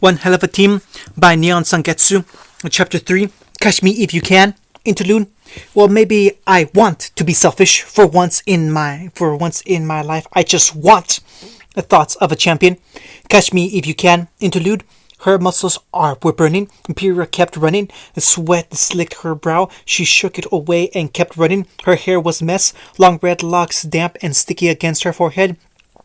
One Hell of a Team by Neon Sangetsu, Chapter 3, Catch Me If You Can, Interlude. Well, maybe I want to be selfish for once in my life. I just want the thoughts of a champion. Catch Me If You Can, Interlude. Her muscles were burning. Pyrrha kept running. Sweat slicked her brow. She shook it away and kept running. Her hair was a mess. Long red locks damp and sticky against her forehead.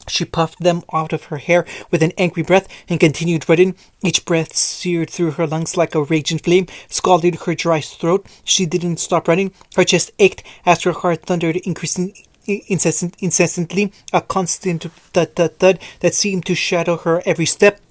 She puffed them out of her hair with an angry breath and continued running. Each breath seared through her lungs like a raging flame, scalding her dry throat. She didn't stop running. Her chest ached as her heart thundered incessantly, a constant thud that seemed to shadow her every step.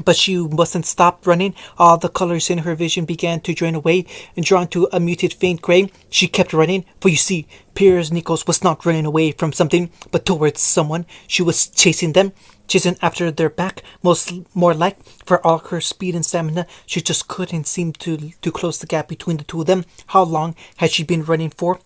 But she mustn't stop running. All the colors in her vision began to drain away and drawn to a muted faint gray. She kept running, for you see, Pyrrha's Nikos was not running away from something, but towards someone. She was chasing them, chasing after their back, more like. For all her speed and stamina, she just couldn't seem to close the gap between the two of them. How long had she been running for?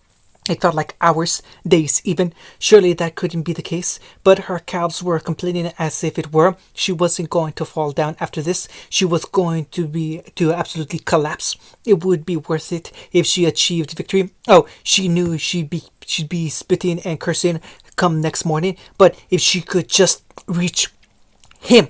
It felt like hours, days even. Surely that couldn't be the case, but her calves were complaining as if it were. She wasn't going to fall down after this. She was going to absolutely collapse. It would be worth it if she achieved victory. Oh, she knew she'd be spitting and cursing come next morning, but if she could just reach him.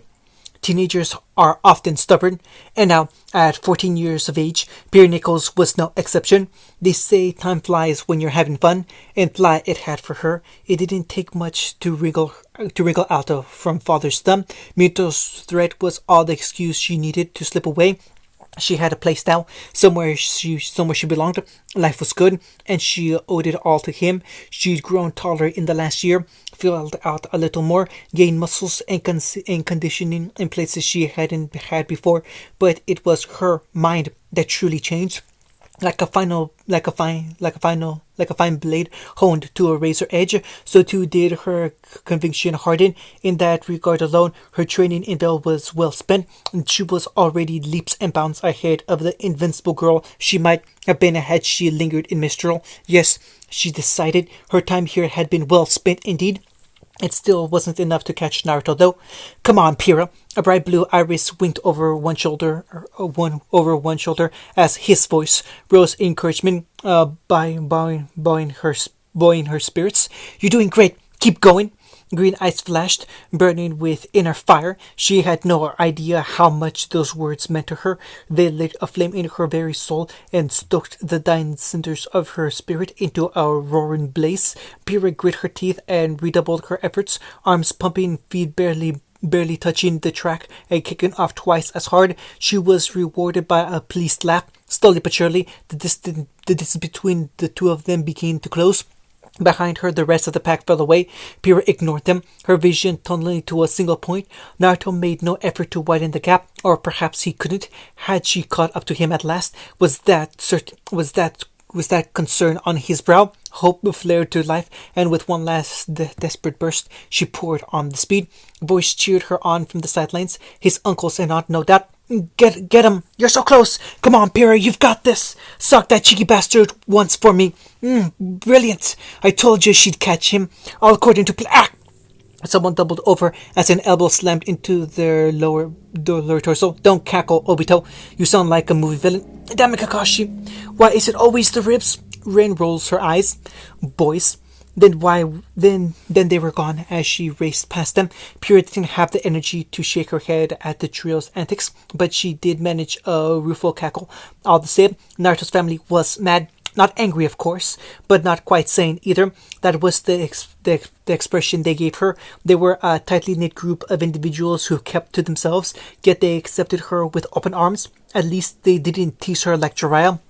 Teenagers are often stubborn, and now, at 14 years of age, Pyrrha Nichols was no exception. They say time flies when you're having fun, and fly it had for her. It didn't take much to wriggle out from father's thumb. Mito's threat was all the excuse she needed to slip away. She had a place now, somewhere she belonged. Life was good, and she owed it all to him. She'd grown taller in the last year, filled out a little more, gained muscles and conditioning in places she hadn't had before. But it was her mind that truly changed. Like a fine blade honed to a razor edge, so too did her conviction harden. In that regard alone, her training in Bell was well spent, and she was already leaps and bounds ahead of the invincible girl she might have been had she lingered in Mistral. Yes, she decided her time here had been well spent indeed. It still wasn't enough to catch Naruto, though. Come on, Pyrrha. A bright blue iris winked over one shoulder as his voice rose in encouragement, buoying her spirits. You're doing great. Keep going. Green eyes flashed, burning with inner fire. She had no idea how much those words meant to her. They lit a flame in her very soul and stoked the dying cinders of her spirit into a roaring blaze. Pyrrha grit her teeth and redoubled her efforts, arms pumping, feet barely touching the track and kicking off twice as hard. She was rewarded by a pleased laugh. Slowly but surely, the distance between the two of them began to close. Behind her, the rest of the pack fell away. Pyrrha ignored them, her vision tunneling to a single point. Naruto made no effort to widen the gap, or perhaps he couldn't. Had she caught up to him at last? Was that concern on his brow? Hope flared to life, and with one last desperate burst, she poured on the speed. A voice cheered her on from the sidelines. His uncle's and aunt, no doubt. Get him! You're so close! Come on, Pyrrha, you've got this! Suck that cheeky bastard once for me! Brilliant! I told you she'd catch him, all according to plan. Someone doubled over as an elbow slammed into their lower torso. Don't cackle, Obito. You sound like a movie villain. Damn it, Kakashi. Why is it always the ribs? Rin rolls her eyes. Boys. Then they were gone as she raced past them. Pyrrha didn't have the energy to shake her head at the trio's antics, but she did manage a rueful cackle. All the same, Naruto's family was mad. Not angry, of course, but not quite sane either. That was the expression they gave her. They were a tightly knit group of individuals who kept to themselves, yet they accepted her with open arms. At least they didn't tease her like Jiraiya.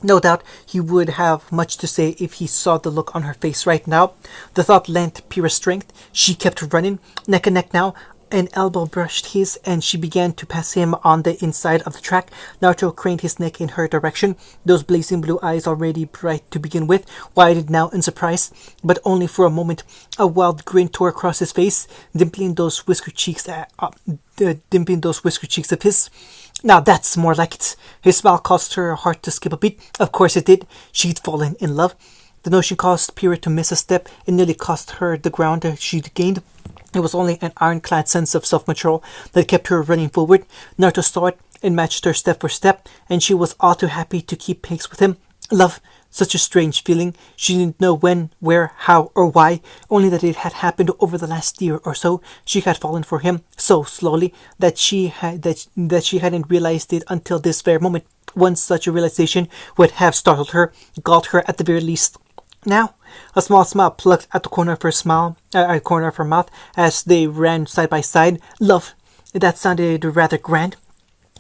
No doubt he would have much to say if he saw the look on her face right now. The thought lent Pyrrha strength. She kept running, neck and neck now. An elbow brushed his, and she began to pass him on the inside of the track. Naruto craned his neck in her direction. Those blazing blue eyes, already bright to begin with, widened now in surprise, but only for a moment. A wild grin tore across his face, dimpling those whisker cheeks of his. Now that's more like it. His smile caused her heart to skip a beat. Of course it did. She'd fallen in love. The notion caused Pyrrha to miss a step and nearly cost her the ground she'd gained. It was only an ironclad sense of self-control that kept her running forward. Naruto saw it and matched her step for step, and she was all too happy to keep pace with him. Love, such a strange feeling. She didn't know when, where, how, or why, only that it had happened over the last year or so. She had fallen for him so slowly that she hadn't realized it until this very moment. One such a realization would have startled her, galled her at the very least. Now, a small smile plucked at the corner of her mouth as they ran side by side. Love, that sounded rather grand.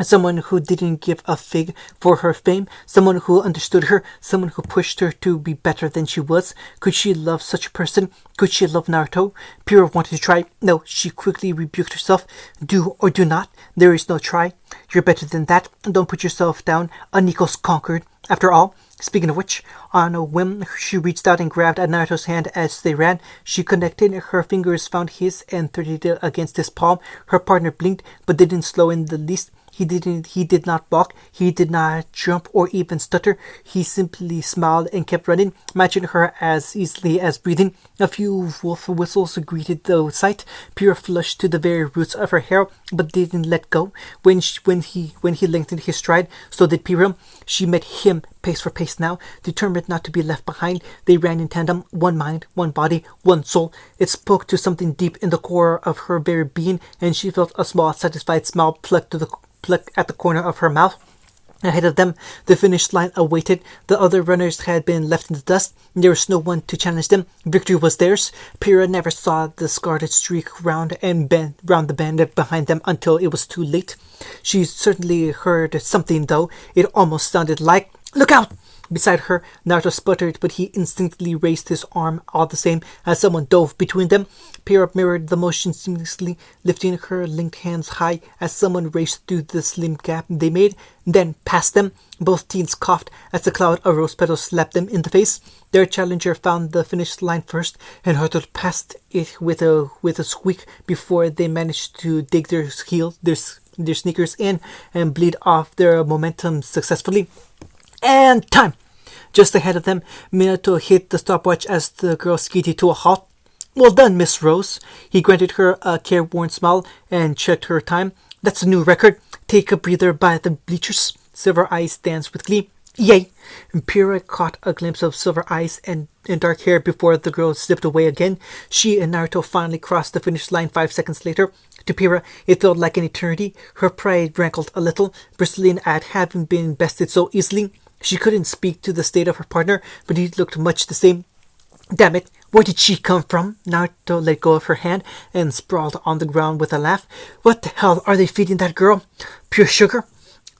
Someone who didn't give a fig for her fame, someone who understood her, someone who pushed her to be better than she was. Could she love such a person? Could she love Naruto? Pyrrha wanted to try. No, she quickly rebuked herself. Do or do not. There is no try. You're better than that. Don't put yourself down. Nico's conquered. After all, speaking of which, on a whim, she reached out and grabbed at Naruto's hand as they ran. She connected, her fingers found his and threaded it against his palm. Her partner blinked, but didn't slow in the least. He did not balk, he did not jump or even stutter. He simply smiled and kept running, matching her as easily as breathing. A few wolf whistles greeted the sight. Pyrrha flushed to the very roots of her hair, but didn't let go. When he lengthened his stride, so did Pyrrha. She met him pace for pace now, determined not to be left behind. They ran in tandem, one mind, one body, one soul. It spoke to something deep in the core of her very being, and she felt a small, satisfied smile pluck at the corner of her mouth. Ahead of them, the finish line awaited. The other runners had been left in the dust. There was no one to challenge them. Victory was theirs. Pyrrha never saw the scarlet streak round the bend behind them until it was too late. She certainly heard something, though. It almost sounded like, "Look out!" Beside her, Naruto sputtered, but he instinctively raised his arm all the same as someone dove between them. Pyrrha mirrored the motion seamlessly, lifting her linked hands high as someone raced through the slim gap they made, then past them. Both teens coughed as the cloud of rose petals slapped them in the face. Their challenger found the finish line first and hurtled past it with a squeak before they managed to dig their sneakers in and bleed off their momentum successfully. And time! Just ahead of them, Minato hit the stopwatch as the girl skidded to a halt. "Well done, Miss Rose." He granted her a careworn smile and checked her time. "That's a new record. Take a breather by the bleachers." Silver Eyes danced with glee. "Yay!" Pyrrha caught a glimpse of Silver Eyes and dark hair before the girl slipped away again. She and Naruto finally crossed the finish line 5 seconds later. To Pyrrha, it felt like an eternity. Her pride rankled a little, bristling at having been bested so easily. She couldn't speak to the state of her partner, but he looked much the same. Damn it, where did she come from? Naruto let go of her hand and sprawled on the ground with a laugh. What the hell are they feeding that girl? Pure sugar?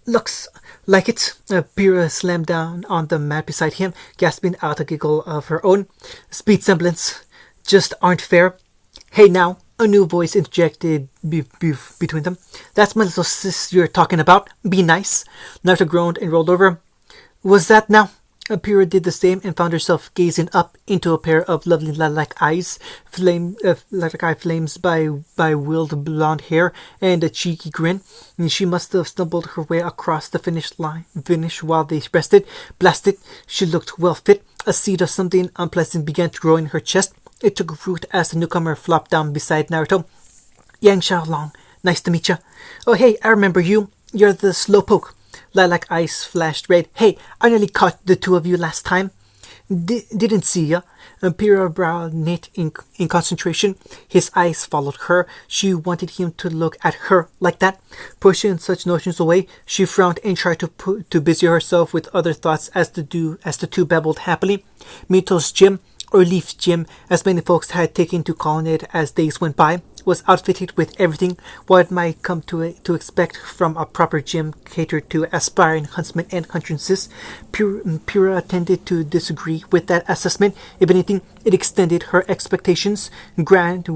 Looks like it. Pyrrha slammed down on the mat beside him, gasping out a giggle of her own. Speed semblance just aren't fair. Hey now, a new voice interjected between them. That's my little sis you're talking about. Be nice. Naruto groaned and rolled over. Was that now? Pyrrha did the same and found herself gazing up into a pair of lovely lilac eyes, flames by willed blonde hair and a cheeky grin. And she must have stumbled her way across the finish while they rested. Blasted, she looked well fit. A seed of something unpleasant began to grow in her chest. It took root as the newcomer flopped down beside Naruto. Yang Xiaolong, nice to meet ya. Oh hey, I remember you. You're the slowpoke. Lilac eyes flashed red. Hey, I nearly caught the two of you last time. Didn't see ya. Pyrrha brow knit in concentration. His eyes followed her. She wanted him to look at her like that. Pushing such notions away, she frowned and tried to busy herself with other thoughts as the two babbled happily. Mito's gym, or Leaf Gym, as many folks had taken to calling it as days went by, was outfitted with everything one might come to expect from a proper gym catered to aspiring huntsmen and huntresses. Pyrrha tended to disagree with that assessment. If anything, it extended her expectations. Grand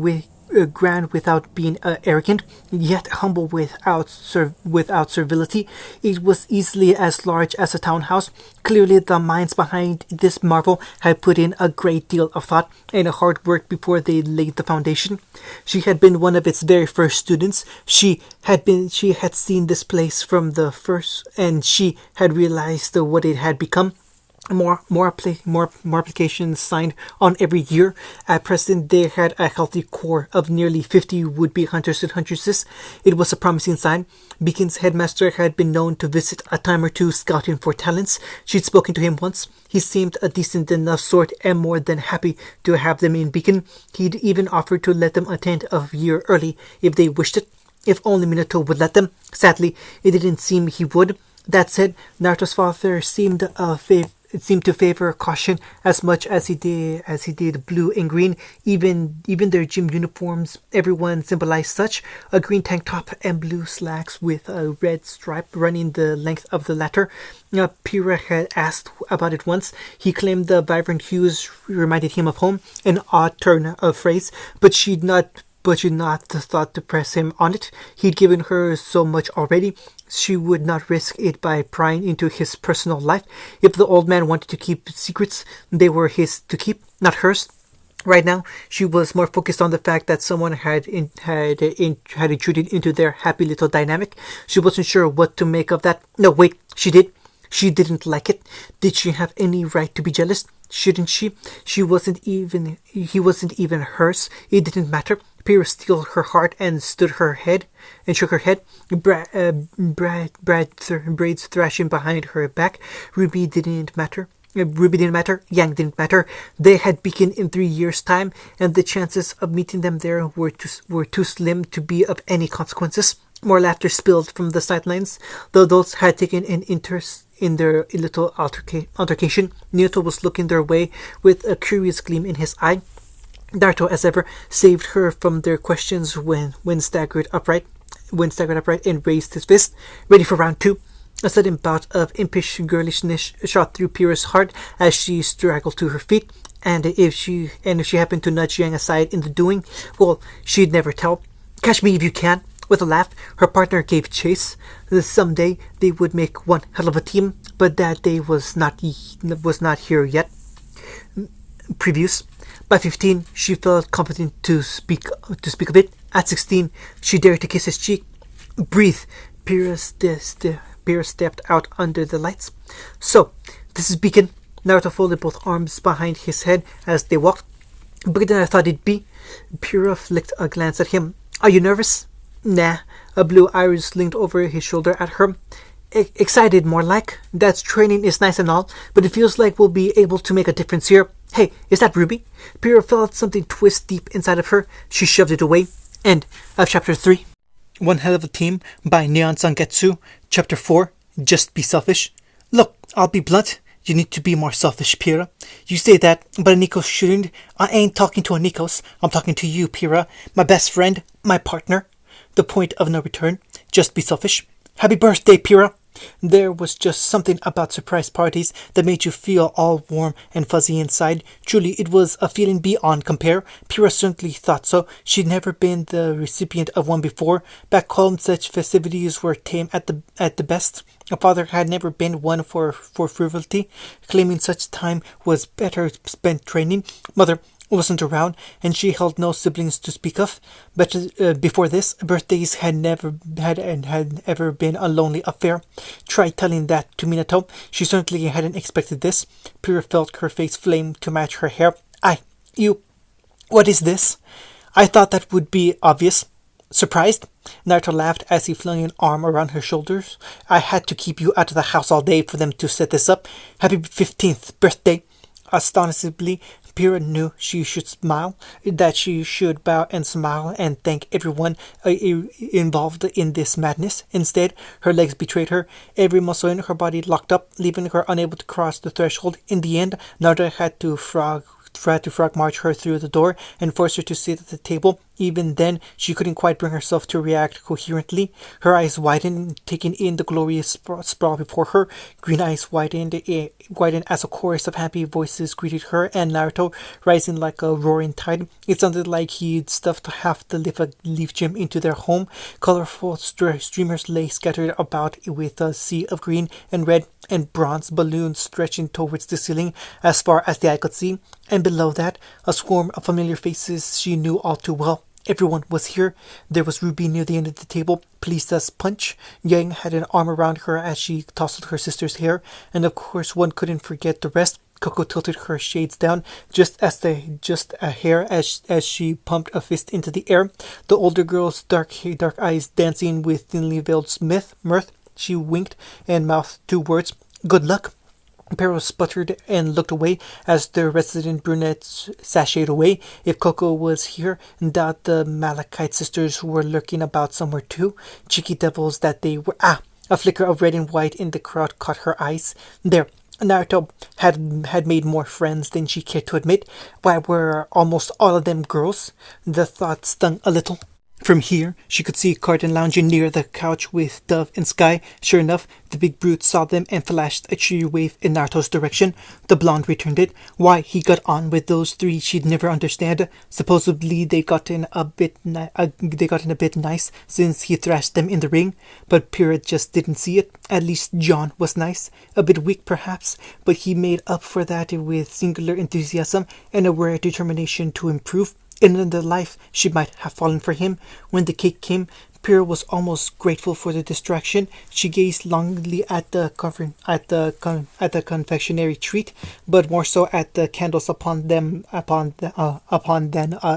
without being arrogant, yet humble without servility. It was easily as large as a townhouse. Clearly the minds behind this marvel had put in a great deal of thought and hard work before they laid the foundation. She had been one of its very first students. She had seen this place from the first, and she had realized what it had become. more applications signed on every year. At present, they had a healthy core of nearly 50 would-be hunters and huntresses. It was a promising sign. Beacon's headmaster had been known to visit a time or two scouting for talents. She'd spoken to him once. He seemed a decent enough sort and more than happy to have them in Beacon. He'd even offered to let them attend a year early if they wished it. If only Minato would let them. Sadly, it didn't seem he would. That said, Naruto's father seemed to favor caution as much as he did blue and green. Even their gym uniforms, everyone symbolized such: a green tank top and blue slacks with a red stripe running the length of the latter. Pyrrha had asked about it once. He claimed the vibrant hues reminded him of home, an odd turn of phrase, but she'd not thought to press him on it. He'd given her so much already. She would not risk it by prying into his personal life. If the old man wanted to keep secrets, they were his to keep, not hers. Right now, she was more focused on the fact that someone had intruded into their happy little dynamic. She wasn't sure what to make of that. No, wait, she did. She didn't like it. Did she have any right to be jealous? Shouldn't she? He wasn't even hers. It didn't matter. Pyrrha steeled her heart and shook her head. Braids thrashing behind her back. Ruby didn't matter. Yang didn't matter. They had Beacon in 3 years' time, and the chances of meeting them there were too slim to be of any consequences. More laughter spilled from the sidelines. The adults had taken an interest in their little altercation. Naruto was looking their way with a curious gleam in his eye. Naruto, as ever, saved her from their questions when staggered upright and raised his fist, ready for round two. A sudden bout of impish girlishness shot through Pyrrha's heart as she straggled to her feet, and if she happened to nudge Yang aside in the doing, well, she'd never tell. Catch me if you can. With a laugh, her partner gave chase. Someday they would make one hell of a team, but that day was not here yet. Previews. By 15, she felt confident to speak of it. At 16, she dared to kiss his cheek. Breathe. Pyrrha stepped out under the lights. So, this is Beacon. Naruto folded both arms behind his head as they walked. Bigger than I thought it'd be. Pyrrha flicked a glance at him. Are you nervous? Nah. A blue iris leaned over his shoulder at her. Excited, more like. That training is nice and all, but it feels like we'll be able to make a difference here. Hey, is that Ruby? Pyrrha felt something twist deep inside of her. She shoved it away. End of Chapter 3. One Hell of a Team by Neon Sangetsu. Chapter 4. Just Be Selfish. Look, I'll be blunt. You need to be more selfish, Pyrrha. You say that, but a Nikos shouldn't. I ain't talking to a Nikos. I'm talking to you, Pyrrha. My best friend. My partner. The point of no return. Just be selfish. Happy birthday, Pyrrha. There was just something about surprise parties that made you feel all warm and fuzzy inside. Truly, it was a feeling beyond compare. Pyrrha certainly thought so. She'd never been the recipient of one before. Back home, such festivities were tame at the best. Her father had never been one for frivolity, claiming such time was better spent training. Mother wasn't around, and she held no siblings to speak of. But before this, birthdays had ever been a lonely affair. Try telling that to Minato. She certainly hadn't expected this. Pyrrha felt her face flame to match her hair. What is this? I thought that would be obvious. Surprised? Naruto laughed as he flung an arm around her shoulders. I had to keep you out of the house all day for them to set this up. Happy 15th birthday. Astonishingly, Pyrrha knew she should smile, that she should bow and smile and thank everyone involved in this madness. Instead, her legs betrayed her. Every muscle in her body locked up, leaving her unable to cross the threshold. In the end, Naruto had to frog march her through the door and force her to sit at the table. Even then, she couldn't quite bring herself to react coherently. Her eyes widened, taking in the glorious sprawl before her. Green eyes widened as a chorus of happy voices greeted her and Naruto, rising like a roaring tide. It sounded like he'd stuffed half the leaf gem into their home. Colorful streamers lay scattered about with a sea of green and red and bronze balloons stretching towards the ceiling as far as the eye could see. And below that, a swarm of familiar faces she knew all too well. Everyone was here. There was Ruby near the end of the table, pleased as punch. Yang had an arm around her as she tousled her sister's hair, and of course one couldn't forget the rest. Coco tilted her shades down just a hair as she pumped a fist into the air. The older girl's dark eyes dancing with thinly veiled mirth. She winked and mouthed two words: "Good luck." Pyrrha sputtered and looked away as the resident brunettes sashayed away. If Coco was here, doubt the Malachite sisters were lurking about somewhere too. Cheeky devils that they were. Ah! A flicker of red and white in the crowd caught her eyes. There. Naruto had made more friends than she cared to admit. Why were almost all of them girls? The thought stung a little. From here, she could see Carton lounging near the couch with Dove and Sky. Sure enough, the big brute saw them and flashed a cheery wave in Naruto's direction. The blonde returned it. Why he got on with those three, she'd never understand. Supposedly, they got in a bit nice since he thrashed them in the ring. But Pyrrha just didn't see it. At least John was nice, a bit weak perhaps, but he made up for that with singular enthusiasm and a rare determination to improve. In another life, she might have fallen for him. When the cake came, Pyrrha was almost grateful for the distraction. She gazed longingly at the confectionery treat, but more so at the candles upon than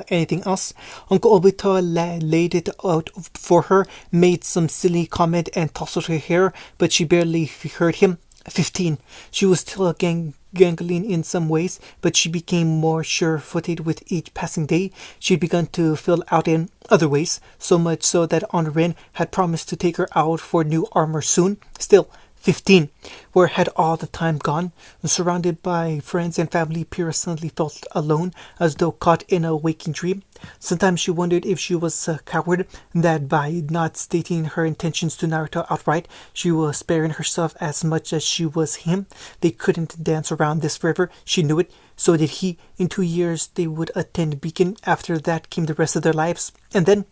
anything else. Uncle Obito laid it out for her, made some silly comment, and tousled her hair, but she barely heard him. 15. She was still gangling in some ways, but she became more sure-footed with each passing day. She'd begun to fill out in other ways, so much so that Honorin had promised to take her out for new armor soon. Still, 15. Where had all the time gone? Surrounded by friends and family, Pyrrha suddenly felt alone, as though caught in a waking dream. Sometimes she wondered if she was a coward, that by not stating her intentions to Naruto outright, she was sparing herself as much as she was him. They couldn't dance around this forever, she knew it. So did he. In 2 years, they would attend Beacon. After that came the rest of their lives. And then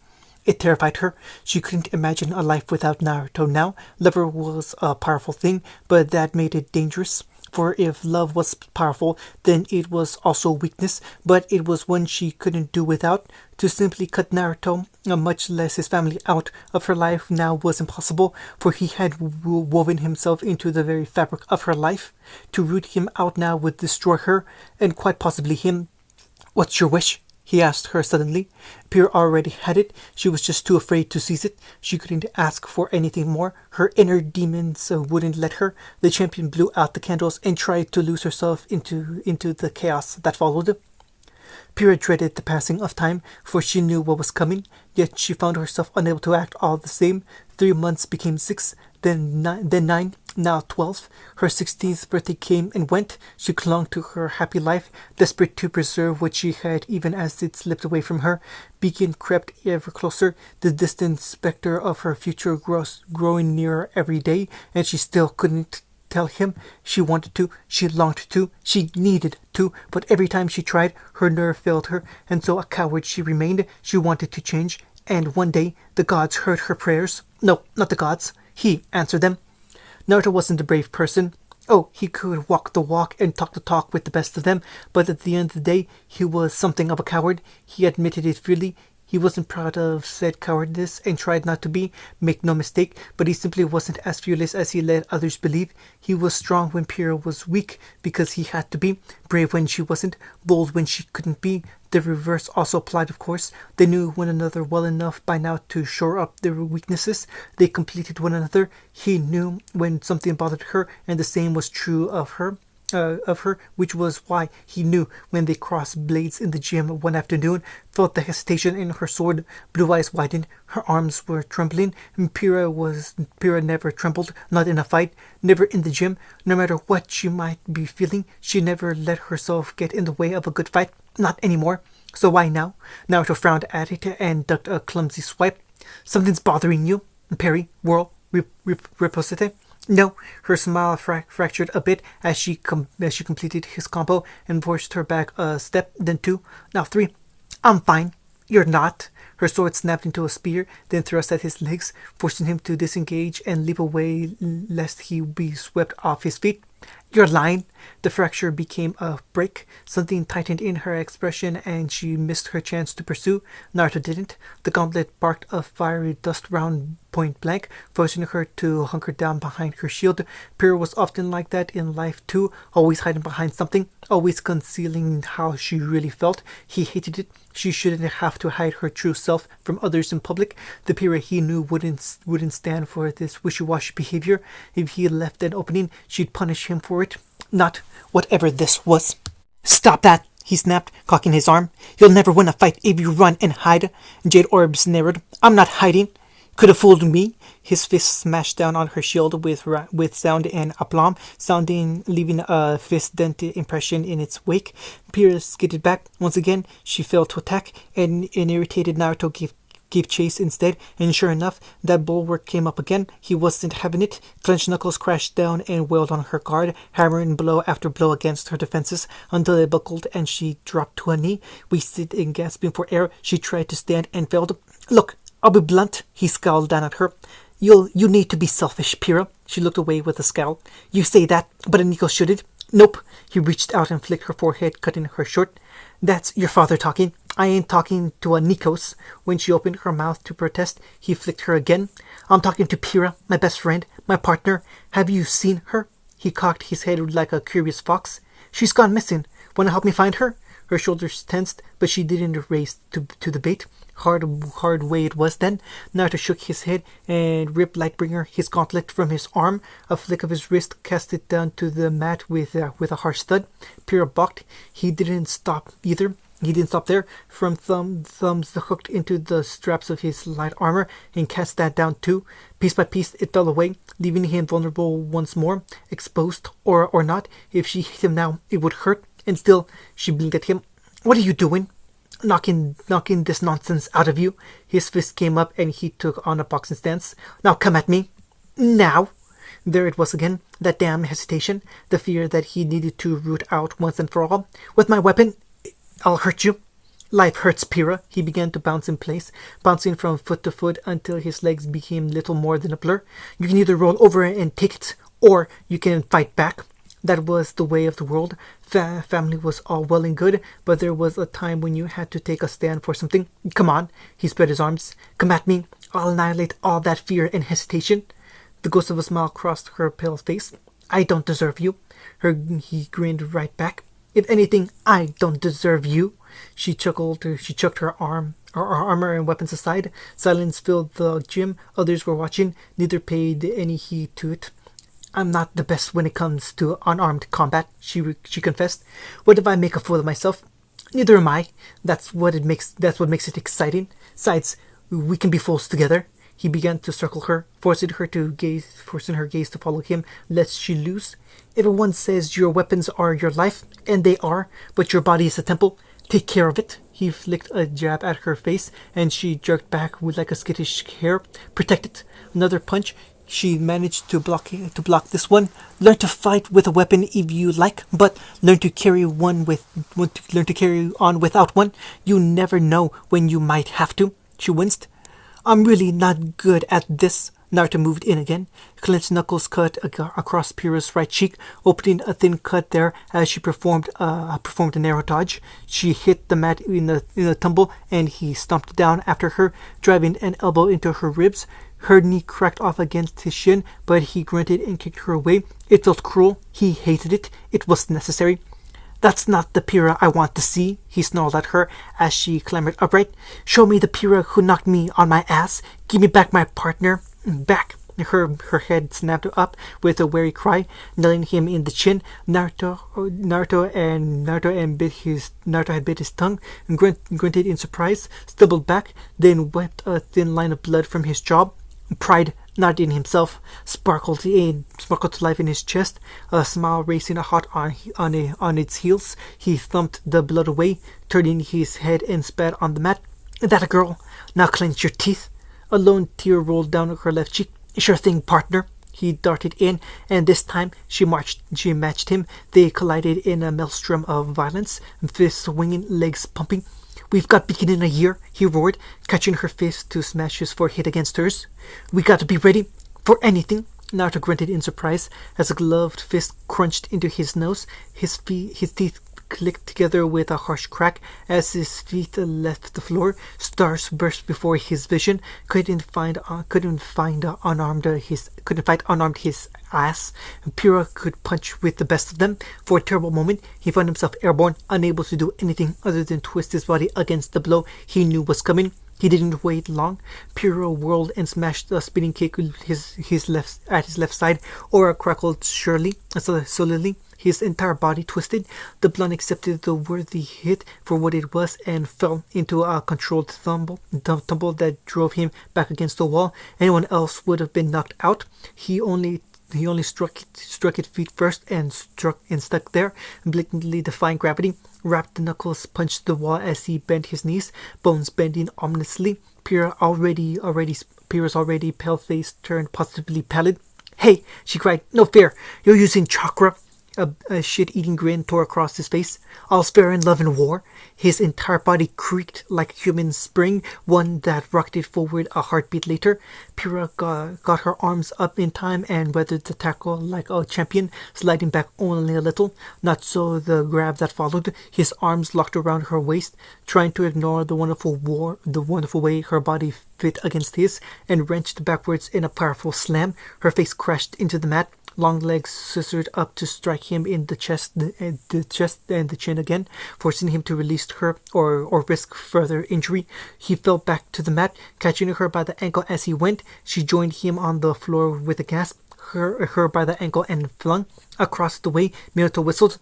it terrified her. She couldn't imagine a life without Naruto now. Love was a powerful thing, but that made it dangerous. For if love was powerful, then it was also weakness, but it was one she couldn't do without. To simply cut Naruto, much less his family, out of her life now was impossible, for he had woven himself into the very fabric of her life. To root him out now would destroy her, and quite possibly him. "What's your wish?" he asked her suddenly. Pyrrha already had it. She was just too afraid to seize it. She couldn't ask for anything more. Her inner demons wouldn't let her. The champion blew out the candles and tried to lose herself into the chaos that followed. Pyrrha dreaded the passing of time, for she knew what was coming, yet she found herself unable to act all the same. 3 months became 6, then 9, now 12. Her 16th birthday came and went. She clung to her happy life, desperate to preserve what she had even as it slipped away from her. Beacon crept ever closer, the distant specter of her future growing nearer every day, and she still couldn't tell him. She wanted to, she longed to, she needed to, but every time she tried, her nerve failed her, and so a coward she remained. She wanted to change, and one day the gods heard her prayers. No, not the gods. He answered them. Naruto wasn't a brave person. Oh, he could walk the walk and talk the talk with the best of them, but at the end of the day, he was something of a coward. He admitted it freely. He wasn't proud of said cowardice and tried not to be, make no mistake, but he simply wasn't as fearless as he let others believe. He was strong when Pyrrha was weak, because he had to be, brave when she wasn't, bold when she couldn't be. The reverse also applied, of course. They knew one another well enough by now to shore up their weaknesses. They completed one another. He knew when something bothered her, and the same was true of her, which was why he knew when they crossed blades in the gym one afternoon, felt the hesitation in her sword. Blue eyes widened, her arms were trembling, and Pyrrha never trembled, not in a fight, never in the gym. No matter what she might be feeling, she never let herself get in the way of a good fight, not anymore. So why now? Naruto frowned at it and ducked a clumsy swipe. "Something's bothering you?" Parry, whirl, riposte. No, her smile fractured a bit as she completed his combo and forced her back a step, then 2, now 3. "I'm fine." "You're not." Her sword snapped into a spear, then thrust at his legs, forcing him to disengage and leap away lest he be swept off his feet. You're lying. The fracture became a break. Something tightened in her expression, and she missed her chance to pursue. Naruto didn't. The gauntlet barked a fiery dust round point blank, forcing her to hunker down behind her shield. Pyrrha was often like that in life too, always hiding behind something, always concealing how she really felt. He hated it. She shouldn't have to hide her true self from others in public. The Pyrrha he knew wouldn't stand for this wishy-washy behavior. If he left an opening, she'd punish him for it. Not whatever this was. Stop that, he snapped, cocking his arm. You'll never win a fight if you run and hide. Jade orbs narrowed. I'm not hiding. Could have fooled me. His fist smashed down on her shield with sound and aplomb, leaving a fist-dented impression in its wake. Pyrrha skidded back. Once again, she failed to attack, and an irritated Naruto gave chase instead, and sure enough, that bulwark came up again. He wasn't having it. Clenched knuckles crashed down and wailed on her guard, hammering blow after blow against her defenses until they buckled and she dropped to a knee. Wasted and gasping for air, she tried to stand and failed. Look, I'll be blunt, he scowled down at her. You need to be selfish, Pyrrha. She looked away with a scowl. You say that, but a Nico shouldn't. Nope. He reached out and flicked her forehead, cutting her short. That's your father talking. I ain't talking to a Nikos. When she opened her mouth to protest, he flicked her again. I'm talking to Pyrrha, my best friend, my partner. Have you seen her? He cocked his head like a curious fox. She's gone missing. Want to help me find her? Her shoulders tensed, but she didn't raise to the bait. Hard way it was then. Naruto shook his head and ripped Lightbringer, his gauntlet, from his arm. A flick of his wrist cast it down to the mat with a harsh thud. Pyrrha balked. He didn't stop either. He didn't stop there. From thumbs hooked into the straps of his light armor and cast that down too. Piece by piece it fell away, leaving him vulnerable once more. Exposed or not, if she hit him now, it would hurt. And still, she blinked at him. What are you doing? Knocking this nonsense out of you. His fist came up and he took on a boxing stance. Now come at me. Now. There it was again, that damn hesitation, the fear that he needed to root out once and for all. With my weapon, I'll hurt you. Life hurts, Pyrrha. He began to bounce in place, bouncing from foot to foot until his legs became little more than a blur. You can either roll over and take it, or you can fight back. That was the way of the world. Family was all well and good, but there was a time when you had to take a stand for something. Come on, he spread his arms. Come at me. I'll annihilate all that fear and hesitation. The ghost of a smile crossed her pale face. I don't deserve you. He grinned right back. If anything, I don't deserve you. She chuckled. She chucked her armor and weapons aside. Silence filled the gym. Others were watching. Neither paid any heed to it. I'm not the best when it comes to unarmed combat, she confessed. What if I make a fool of myself? Neither am I. That's what makes it exciting. Besides, we can be fools together. He began to circle her, forcing her gaze to follow him, lest she lose. Everyone says your weapons are your life, and they are, but your body is a temple. Take care of it. He flicked a jab at her face, and she jerked back with like a skittish hare. Protect it. Another punch. She managed to block this one. Learn to fight with a weapon if you like, but learn to carry on without one. You never know when you might have to. She winced. I'm really not good at this. Naruto moved in again. Clenched knuckles cut across Pyrrha's right cheek, opening a thin cut there as she performed a narrow dodge. She hit the mat in a tumble, and he stomped down after her, driving an elbow into her ribs. Her knee cracked off against his shin, but he grunted and kicked her away. It felt cruel. He hated it. It was necessary. That's not the Pyrrha I want to see, he snarled at her as she clambered upright. Show me the Pyrrha who knocked me on my ass. Give me back my partner. Back. Her head snapped up with a wary cry, nailing him in the chin. Naruto had bit his tongue and grunted in surprise, stumbled back, then wiped a thin line of blood from his jaw. Pride, not in himself, sparkled to life in his chest, a smile racing hot on its heels. He thumped the blood away, turning his head and spat on the mat. That a girl? Now clench your teeth. A lone tear rolled down her left cheek. Sure thing, partner. He darted in, and this time she matched him. They collided in a maelstrom of violence, fists swinging, legs pumping. We've got Beacon in a year, he roared, catching her fist to smash his forehead against hers. We got to be ready for anything. Naruto grunted in surprise as a gloved fist crunched into his nose. His teeth clicked together with a harsh crack as his feet left the floor. Stars burst before his vision. Couldn't find unarmed his ass. Pyrrha could punch with the best of them. For a terrible moment, he found himself airborne, unable to do anything other than twist his body against the blow he knew was coming. He didn't wait long. Pyrrha whirled and smashed a spinning kick at his left side. Aura crackled solidly. His entire body twisted. The blonde accepted the worthy hit for what it was and fell into a controlled tumble that drove him back against the wall. Anyone else would have been knocked out. He only struck its feet first and stuck there, blatantly defying gravity. Wrapped knuckles punched the wall as he bent his knees, bones bending ominously. Pyrrha's already pale face turned positively pallid. "Hey!" she cried. "No fear! You're using chakra!" A shit-eating grin tore across his face. "All's fair in love and war." His entire body creaked like a human spring, one that rocketed forward a heartbeat later. Pyrrha got her arms up in time and weathered the tackle like a champion, sliding back only a little. Not so the grab that followed. His arms locked around her waist, trying to ignore the wonderful way her body fit against his, and wrenched backwards in a powerful slam. Her face crashed into the mat. Long legs scissored up to strike him in the chest and the chin again, forcing him to release her or risk further injury. He fell back to the mat, catching her by the ankle as he went. She joined him on the floor with a gasp, her by the ankle and flung. Across the way, Minato whistled.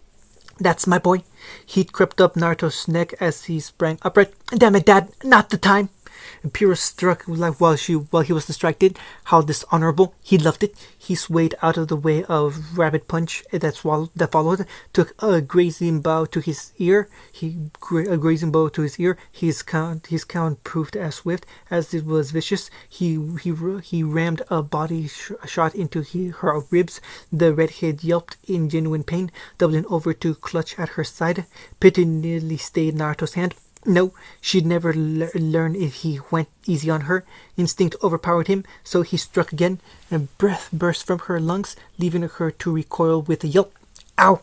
"That's my boy." Heat crept up Naruto's neck as he sprang upright. "Damn it, Dad, not the time." Pyrrha struck while he was distracted. How dishonorable! He loved it. He swayed out of the way of rabbit punch that followed. Took a grazing bow to his ear. His count proved as swift as it was vicious. He rammed a body shot into her ribs. The redhead yelped in genuine pain, doubling over to clutch at her side. Pity nearly stayed Naruto's hand. No, she'd never learn if he went easy on her. Instinct overpowered him, so he struck again, and breath burst from her lungs, leaving her to recoil with a yelp. "Ow!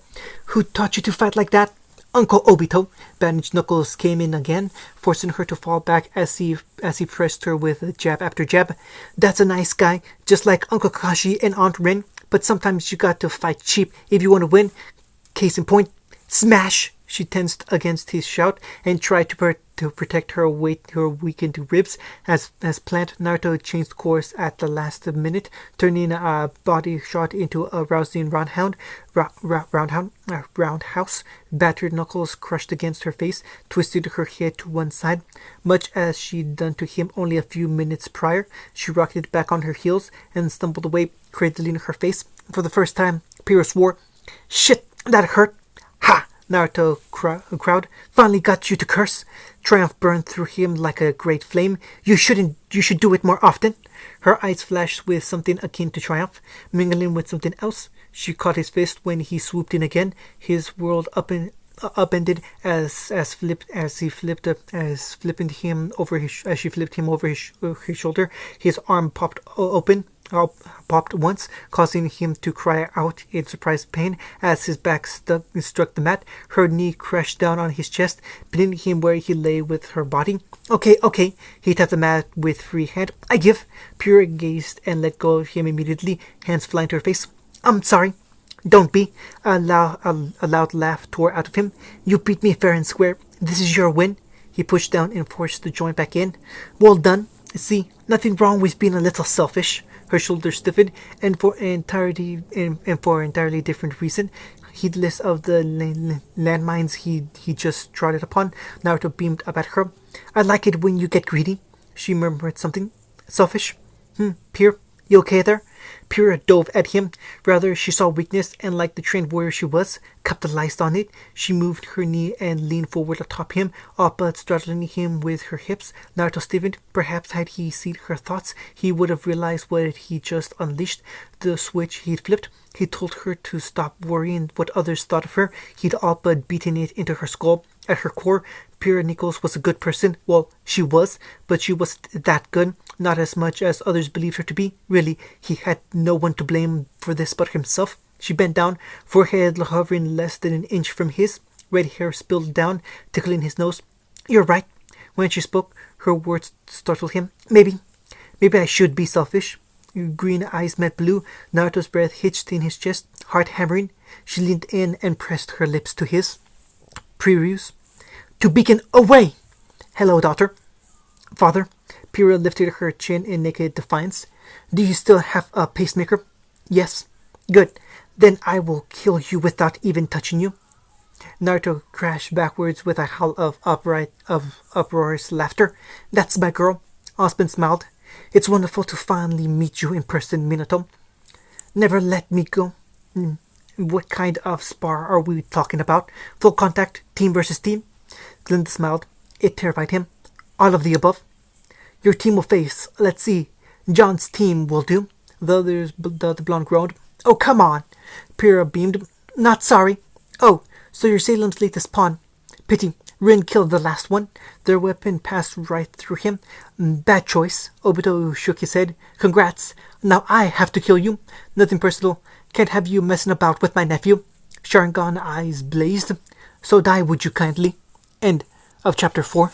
Who taught you to fight like that?" "Uncle Obito." Bandaged knuckles came in again, forcing her to fall back as he pressed her with jab after jab. "That's a nice guy, just like Uncle Kakashi and Aunt Rin, but sometimes you got to fight cheap if you want to win. Case in point, smash!" She tensed against his shout and tried to protect her weakened ribs. As planned, Naruto changed course at the last minute, turning a body shot into a rousing roundhouse. Battered knuckles crushed against her face, twisted her head to one side. Much as she'd done to him only a few minutes prior, she rocketed back on her heels and stumbled away, cradling her face. For the first time, Pyrrha swore. "Shit, that hurt!" "Ha!" Naruto crowd. "Finally got you to curse." Triumph burned through him like a great flame. You should do it more often." Her eyes flashed with something akin to triumph, mingling with something else. She caught his fist when he swooped in again. His world upended as she flipped him over his shoulder. His arm popped once, causing him to cry out in surprised pain as his back struck the mat. Her knee crashed down on his chest, pinning him where he lay with her body. Okay. He tapped the mat with free hand. "I give." Pyrrha gazed and let go of him immediately, hands flying to her face. "I'm sorry." "Don't be." A loud laugh tore out of him. "You beat me fair and square. This is your win." He pushed down and forced the joint back in. "Well done. See, nothing wrong with being a little selfish." Her shoulders stiffened, and for an entirely different reason. Heedless of the landmines he just trotted upon, Naruto beamed up at her. "I like it when you get greedy." She murmured something. "Selfish? Pyrrha, you okay there?" Pyrrha dove at him. Rather, she saw weakness, and like the trained warrior she was, capitalized on it. She moved her knee and leaned forward atop him, all but straddling him with her hips. Naruto stiffened. Perhaps had he seen her thoughts, he would have realized what he just unleashed. The switch he'd flipped. He told her to stop worrying what others thought of her. He'd all but beaten it into her skull. At her core, Pyrrha Nichols was a good person. Well, she was, but she was that good. Not as much as others believed her to be. Really, he had no one to blame for this but himself. She bent down, forehead hovering less than an inch from his. Red hair spilled down, tickling his nose. "You're right." When she spoke, her words startled him. Maybe I should be selfish." Green eyes met blue. Naruto's breath hitched in his chest, heart hammering. She leaned in and pressed her lips to his. "Preruse. To beacon away!" "Hello, daughter." "Father." Pyrrha lifted her chin in naked defiance. "Do you still have a pacemaker?" "Yes." "Good. Then I will kill you without even touching you." Naruto crashed backwards with a howl of uproarious laughter. "That's my girl." Aspen smiled. "It's wonderful to finally meet you in person, Minato." "Never let me go." "What kind of spar are we talking about? Full contact, team versus team?" Glinda smiled. It terrified him. "All of the above." "Your team will face, let's see, John's team will do." The blonde groaned. "Oh, come on." Pyrrha beamed. "Not sorry." "Oh, so you're Salem's latest pawn. Pity. Rin killed the last one." Their weapon passed right through him. "Bad choice." Obito shook his head. "Congrats. Now I have to kill you." "Nothing personal. Can't have you messing about with my nephew." Sharingan eyes blazed. "So die, would you kindly?" End of chapter 4.